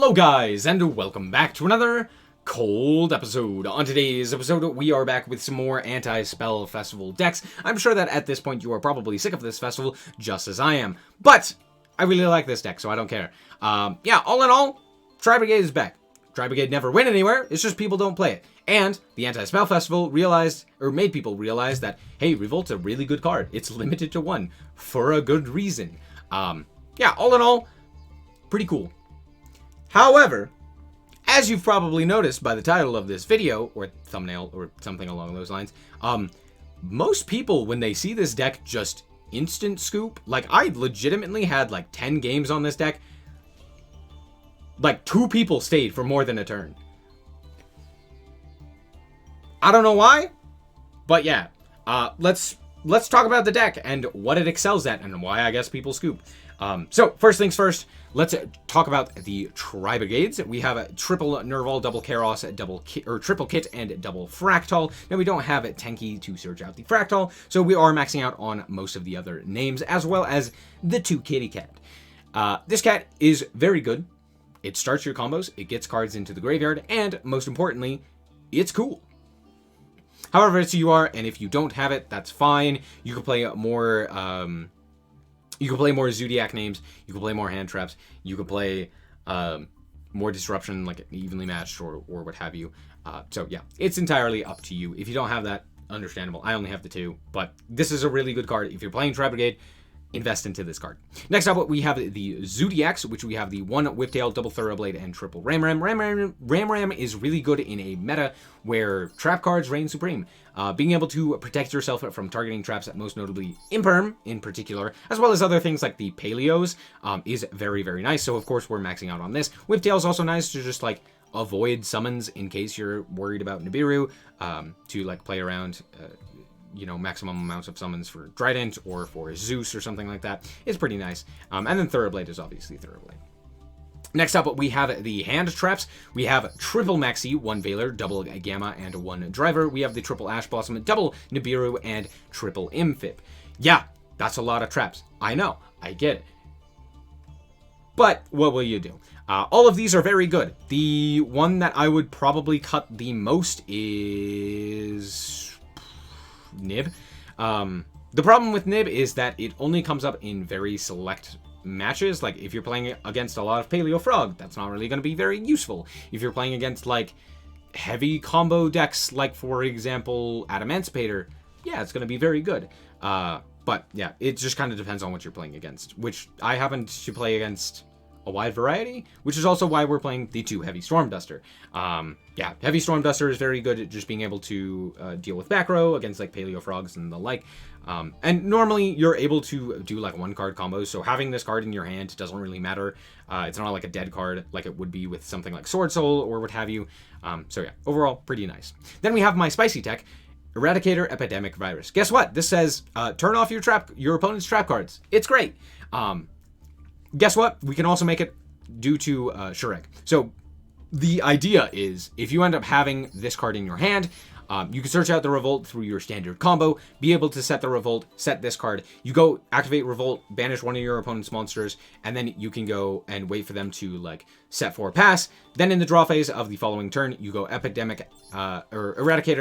Hello guys, and welcome back to another cold episode. On today's episode, we are back with some more anti-spell festival decks. I'm sure that at this point you are probably sick of this festival, just as I am. But I really like this deck, so I don't care. Yeah, all in all, Tri-Brigade is back. Tri-Brigade never went anywhere, it's just people don't play it. And the anti-spell festival made people realize that, hey, Revolt's a really good card. It's limited to one, for a good reason. Yeah, all in all, pretty cool. However, as you've probably noticed by the title of this video, or thumbnail, or something along those lines, most people, when they see this deck, just instant scoop. Like, I legitimately had like 10 games on this deck. Like, 2 people stayed for more than a turn. I don't know why, but yeah. Let's talk about the deck and what it excels at and why I guess people scoop. So, first things first, let's talk about the Tri-Brigades. We have a triple Nerval, double Karos, triple Kit, and double Fractal. Now, we don't have a Tenki to search out the Fractal, so we are maxing out on most of the other names, as well as the 2 Kitty Cat. This cat is very good. It starts your combos, it gets cards into the graveyard, and most importantly, it's cool. However, it's you are, and if you don't have it, that's fine. You can play more, Zoodiac names. You can play more hand traps. You can play more disruption, like evenly matched or what have you. So yeah, it's entirely up to you. If you don't have that, understandable. I only have the 2, but this is a really good card. If you're playing Tri-Brigade, invest into this card. Next up, we have the Zoodiacs, which we have the 1 Whiptail, double Thoroughblade, and triple Ram. Ram is really good in a meta where trap cards reign supreme. Being able to protect yourself from targeting traps, most notably Imperm in particular, as well as other things like the Paleos, is very, very nice. So of course we're maxing out on this. Whiptail is also nice to just like avoid summons in case you're worried about Nibiru, to like play around maximum amounts of summons for Trident or for Zeus or something like that. It's pretty nice. And then Thoroughblade is obviously Thoroughblade. Next up, we have the hand traps. We have triple Maxi, 1 Veiler, double Gamma, and 1 Driver. We have the triple Ash Blossom, double Nibiru, and triple Imfib. Yeah, that's a lot of traps. I know, I get it. But what will you do? All of these are very good. The one that I would probably cut the most is Nib. The problem with Nib is that it only comes up in very select matches. Like, if you're playing against a lot of Paleo Frog, that's not really going to be very useful. If you're playing against, like, heavy combo decks, like, for example, Adamancipator, yeah, it's going to be very good. But, yeah, it just kind of depends on what you're playing against, which I happen to play against a wide variety, which is also why we're playing the 2 Heavy Stormduster. Yeah, Heavy Stormduster is very good at just being able to deal with back row against like Paleo Frogs and the like. And normally you're able to do like 1-card combos, so having this card in your hand doesn't really matter. It's not like a dead card like it would be with something like Sword Soul or what have you. So yeah, overall, pretty nice. Then we have my spicy tech, Eradicator Epidemic Virus. Guess what? This says turn off your opponent's trap cards. It's great. Guess what? We can also make it due to Shurek. So the idea is, if you end up having this card in your hand, you can search out the Revolt through your standard combo, be able to set the Revolt, set this card. You go activate Revolt, banish one of your opponent's monsters, and then you can go and wait for them to like set for pass. Then in the draw phase of the following turn, you go Eradicator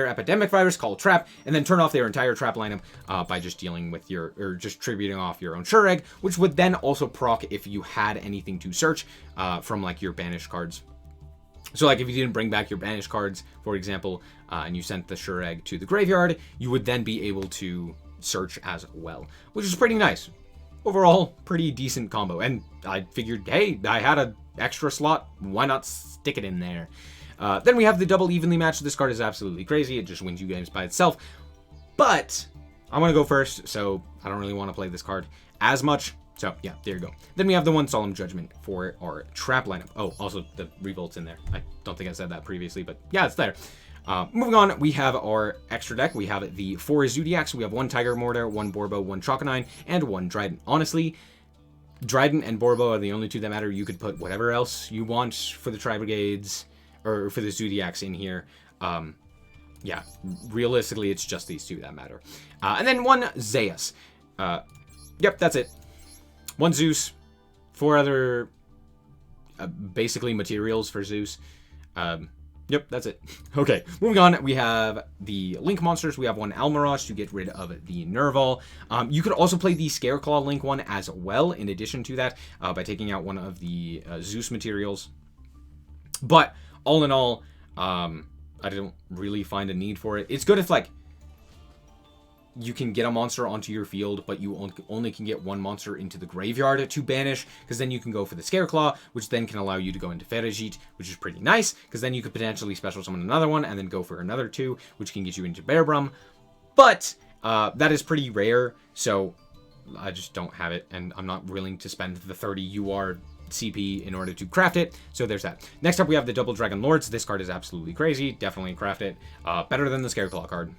Epidemic Virus, call Trap, and then turn off their entire trap lineup by just dealing with just tributing off your own Shureg, which would then also proc if you had anything to search from like your banished cards. So like if you didn't bring back your banished cards, for example, and you sent the Shureg to the graveyard, you would then be able to search as well, which is pretty nice. Overall, pretty decent combo. And I figured, hey, I had an extra slot, why not stick it in there? Then we have the double evenly match. This card is absolutely crazy. It just wins you games by itself. But I want to go first, so I don't really want to play this card as much. So, yeah, there you go. Then we have the 1 Solemn Judgment for our trap lineup. Oh, also the Revolt's in there. I don't think I said that previously, but yeah, it's there. Moving on, we have our extra deck. We have the 4 Zoodiacs. We have 1 Tiger Mortar, 1 Borbo, 1 Choconine, and 1 Dryden. Honestly, Dryden and Borbo are the only 2 that matter. You could put whatever else you want for the Tri-Brigades, or for the Zoodiacs in here. Yeah, realistically, it's just these 2 that matter. And then 1 Zeus. Yep, that's it. 1 Zeus, 4 other basically materials for Zeus. Yep, that's it. Okay, moving on, we have the Link monsters. We have one Almirage to get rid of the Nerval. You could also play the Scareclaw Link one as well, in addition to that, by taking out one of the Zeus materials. But, all in all, I don't really find a need for it. It's good if, like, you can get a monster onto your field, but you only can get one monster into the graveyard to banish, because then you can go for the Scareclaw, which then can allow you to go into Ferrigit, which is pretty nice, because then you could potentially special summon another one, and then go for another 2, which can get you into Bearbrum. But, that is pretty rare, so I just don't have it, and I'm not willing to spend the 30 UR CP in order to craft it, so there's that. Next up, we have the Double Dragon Lords. This card is absolutely crazy. Definitely craft it. Better than the Scareclaw card.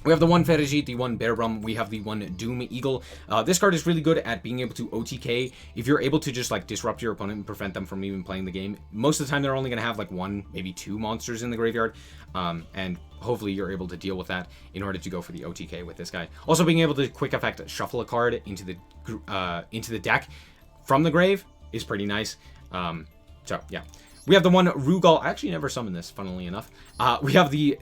We have the one Ferrigit, the one Bearbrum, we have the one Doom Eagle. This card is really good at being able to OTK. If you're able to just, like, disrupt your opponent and prevent them from even playing the game, most of the time they're only going to have, like, 1, maybe 2 monsters in the graveyard. And hopefully you're able to deal with that in order to go for the OTK with this guy. Also, being able to quick effect shuffle a card into the deck from the grave is pretty nice. So, yeah. We have the one Rugal. I actually never summoned this, funnily enough. We have the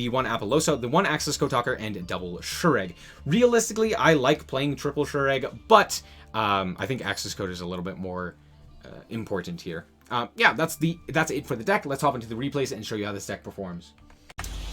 one Apollosa, the one Axis Kotaker, and double Shureg. Realistically, I like playing triple Shureg, but I think Axis Code is a little bit more important here. Yeah, that's it for the deck. Let's hop into the replays and show you how this deck performs.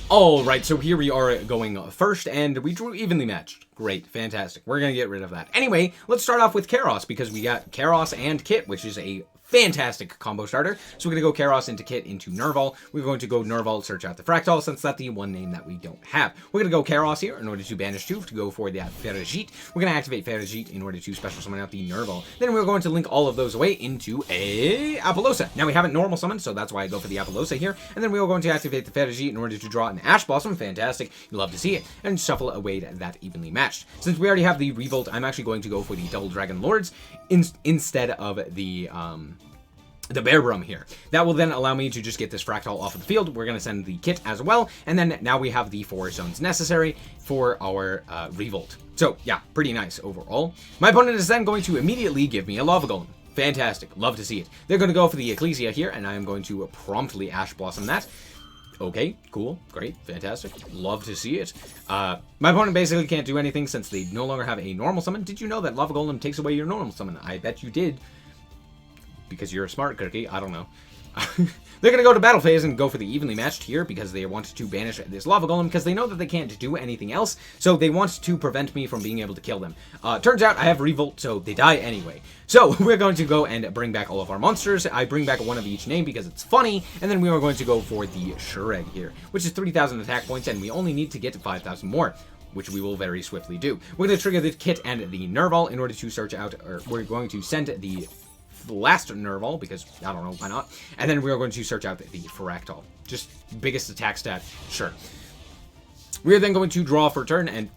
Alright, so here we are going first, and we drew evenly matched. Great, fantastic. We're going to get rid of that. Anyway, let's start off with Kairos, because we got Kairos and Kit, which is a fantastic combo starter. So we're going to go Kairos into Kit into Nerval. We're going to go Nerval, search out the Fractal, since that's the one name that we don't have. We're going to go Kairos here in order to banish 2 to go for that Ferrigit. We're going to activate Ferrigit in order to special summon out the Nerval. Then we're going to link all of those away into a Apollosa. Now we haven't normal summoned, so that's why I go for the Apollosa here. And then we are going to activate the Ferrigit in order to draw an Ash Blossom. Fantastic. You love to see it. And shuffle away that evenly matched. Since we already have the Revolt, I'm actually going to go for the Double Dragon Lords instead of the Bearbrum here. That will then allow me to just get this Fractal off of the field. We're going to send the Kit as well, and then now we have the 4 zones necessary for our Revolt. So, yeah, pretty nice overall. My opponent is then going to immediately give me a Lava Golem. Fantastic. Love to see it. They're going to go for the Ecclesia here, and I am going to promptly Ash Blossom that. Okay, cool, great, fantastic. Love to see it. My opponent basically can't do anything since they no longer have a normal summon. Did you know that Lava Golem takes away your normal summon? I bet you did. Because you're a smart cookie, I don't know. They're going to go to battle phase and go for the evenly matched here because they want to banish this Lava Golem because they know that they can't do anything else, so they want to prevent me from being able to kill them. Turns out I have Revolt, so they die anyway. So we're going to go and bring back all of our monsters. I bring back one of each name because it's funny, and then we are going to go for the Shureg here, which is 3,000 attack points, and we only need to get to 5,000 more, which we will very swiftly do. We're going to trigger the Kit and the Nerval in order to search out, or we're going to send the last Nerval, because, I don't know, why not? And then we are going to search out the Fractal. Just biggest attack stat, sure. We are then going to draw for turn, and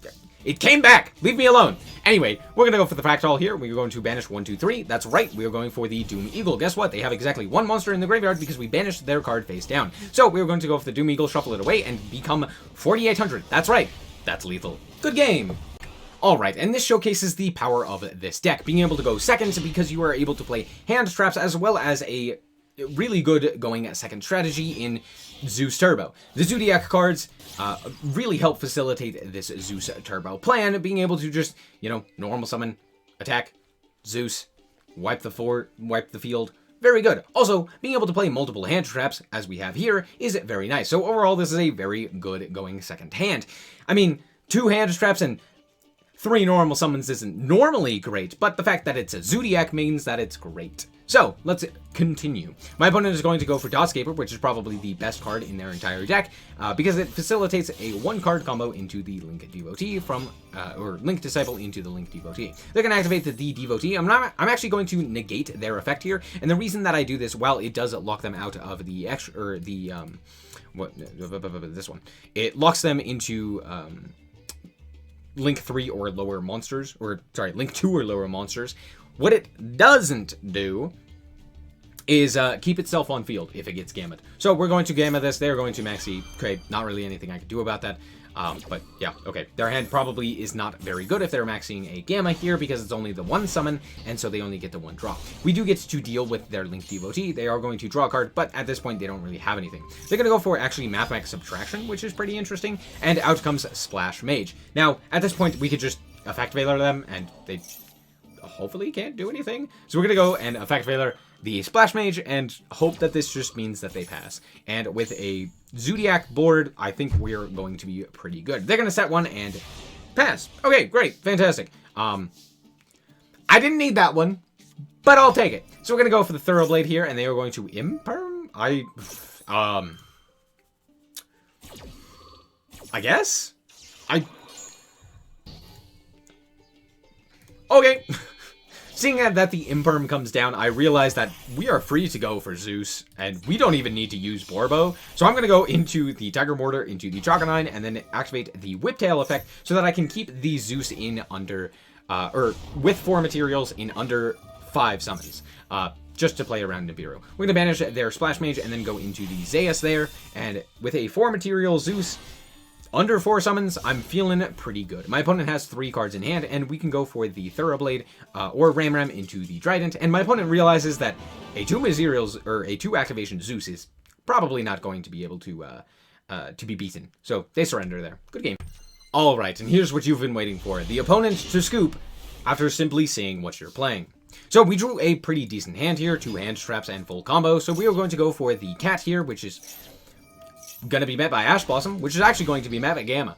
it came back! Leave me alone! Anyway, we're going to go for the Fractal here. We're going to banish 1, 2, 3. That's right, we are going for the Doom Eagle. Guess what? They have exactly 1 monster in the graveyard because we banished their card face down. So, we're going to go for the Doom Eagle, shuffle it away, and become 4,800. That's right. That's lethal. Good game! Alright, and this showcases the power of this deck, being able to go second because you are able to play hand traps as well as a really good going second strategy in Zeus Turbo. The Zoodiac cards really help facilitate this Zeus Turbo plan, being able to just, you know, normal summon, attack, Zeus, wipe the field. Very good. Also, being able to play multiple hand traps, as we have here, is very nice. So overall, this is a very good going second hand. I mean, 2 hand traps and 3 normal summons isn't normally great, but the fact that it's a Zoodiac means that it's great. So, let's continue. My opponent is going to go for Dotscaper, which is probably the best card in their entire deck, because it facilitates a 1-card combo into the Link Devotee or Link Disciple into the Link Devotee. They're going to activate the Devotee. I'm actually going to negate their effect here, and the reason that I do this, while it does lock them out of the this one, it locks them into Link 3 or lower monsters, or sorry, Link 2 or lower monsters. What it doesn't do is keep itself on field if it gets gammed. So we're going to gamma this. They're going to maxi. Okay, not really anything I can do about that. But yeah, okay. Their hand probably is not very good if they're maxing a Gamma here because it's only the one summon, and so they only get the one draw. We do get to deal with their Link Devotee. They are going to draw a card, but at this point, they don't really have anything. They're going to go for actually Mathematic Subtraction, which is pretty interesting, and out comes Splash Mage. Now, at this point, we could just Effect Veiler them, and they hopefully can't do anything. So we're going to go and Effect Veiler the Splash Mage and hope that this just means that they pass. And with a Zoodiac board, I think we're going to be pretty good. They're going to set one and pass. Okay, great. Fantastic. I didn't need that one, but I'll take it. So we're going to go for the Thoroughblade here, and they are going to Imperm? I guess? Okay. Seeing that the Imperm comes down, I realize that we are free to go for Zeus, and we don't even need to use Borbo. So I'm going to go into the Tiger Mortar, into the Chakanine, and then activate the Whiptail effect so that I can keep the Zeus in under, or with 4 materials in under 5 summons. Just to play around Nibiru. We're going to banish their Splash Mage and then go into the Zeus there, and with a 4 material Zeus, under 4 summons, I'm feeling pretty good. My opponent has 3 cards in hand, and we can go for the Thoroughblade or Ram into the Trident. And my opponent realizes that a 2 materials or a 2 activation Zeus is probably not going to be able to be beaten. So they surrender there. Good game. All right, and here's what you've been waiting for: the opponent to scoop after simply seeing what you're playing. So we drew a pretty decent hand here, 2 hand traps and full combo. So we are going to go for the Cat here, which is going to be met by Ash Blossom, which is actually going to be met by Gamma.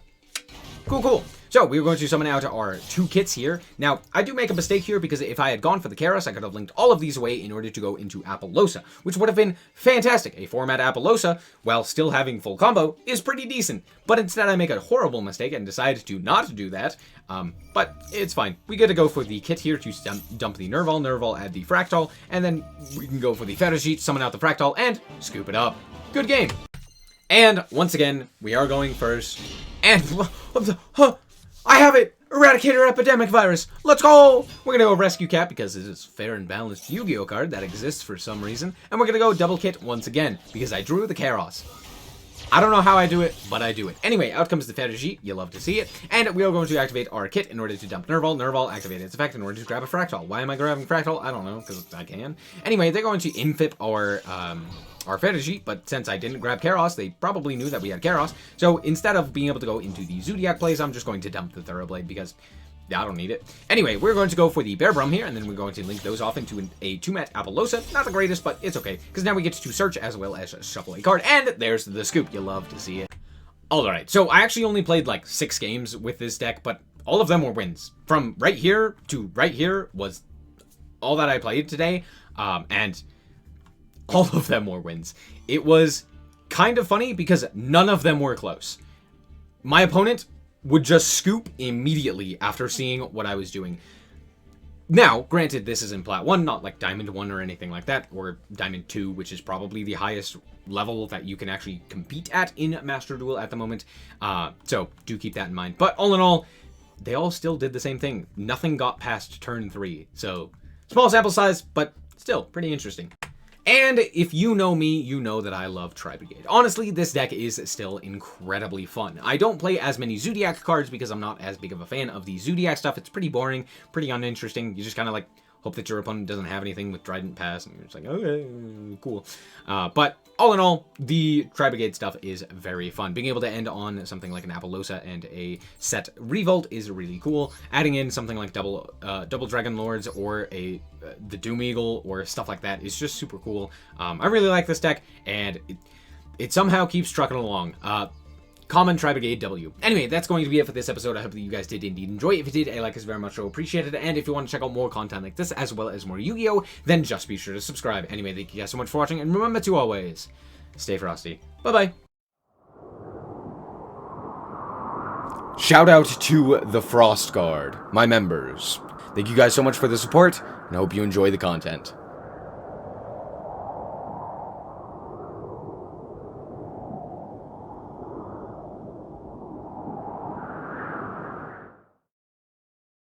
Cool. So we're going to summon out our 2 kits here. Now, I do make a mistake here because if I had gone for the Karos, I could have linked all of these away in order to go into Appaloosa, which would have been fantastic. A format Appaloosa, while still having full combo, is pretty decent. But instead I make a horrible mistake and decide to not do that. But it's fine. We get to go for the kit here to dump the Nerval, add the Fractal, and then we can go for the Feta Sheet, summon out the Fractal, and scoop it up. Good game. And once again, we are going first. And I have it! Eradicator Epidemic Virus! Let's go! We're gonna go Rescue Cat because this is fair and balanced Yu-Gi-Oh card that exists for some reason. And we're gonna go Double Kit once again because I drew the Karos. I don't know how I do it, but I do it. Anyway, out comes the Fetish. You love to see it. And we are going to activate our kit in order to dump Nerval, activate its effect in order to grab a Fractal. Why am I grabbing Fractal? I don't know, because I can. Anyway, they're going to infip our Fetish, but since I didn't grab Karos, they probably knew that we had Karos. So instead of being able to go into the Zoodiac plays, I'm just going to dump the Thoroughblade because I don't need it. Anyway, we're going to go for the Bear Brum here, and then we're going to link those off into a 2-mat Appaloosa. Not the greatest, but it's okay, because now we get to search as well as shuffle a card, and there's the scoop. You love to see it. Alright, so I actually only played like 6 games with this deck, but all of them were wins. From right here to right here was all that I played today, and all of them were wins. It was kind of funny because none of them were close. My opponent would just scoop immediately after seeing what I was doing. Now, granted, this is in Plat 1, not like Diamond 1 or anything like that, or Diamond 2, which is probably the highest level that you can actually compete at in Master Duel at the moment. So, do keep that in mind. But all in all, they all still did the same thing. Nothing got past turn 3. So, small sample size, but still pretty interesting. And if you know me, you know that I love Tri-Brigade. Honestly, this deck is still incredibly fun. I don't play as many Zoodiac cards because I'm not as big of a fan of the Zoodiac stuff. It's pretty boring, pretty uninteresting. You just kind of like hope that your opponent doesn't have anything with Trident Pass, and you're just like, okay, cool. But all in all, the Tri-Brigade stuff is very fun. Being able to end on something like an Appaloosa and a set Revolt is really cool. Adding in something like double Dragon Lords or the Doom Eagle or stuff like that is just super cool. I really like this deck, and it somehow keeps trucking along. Common Tri-Brigade W. Anyway, that's going to be it for this episode. I hope that you guys did indeed enjoy. If you did, a like is very much so appreciated. And if you want to check out more content like this, as well as more Yu-Gi-Oh, then just be sure to subscribe. Anyway, thank you guys so much for watching, and remember to always stay frosty. Bye-bye. Shout out to the Frost Guard, my members. Thank you guys so much for the support, and I hope you enjoy the content.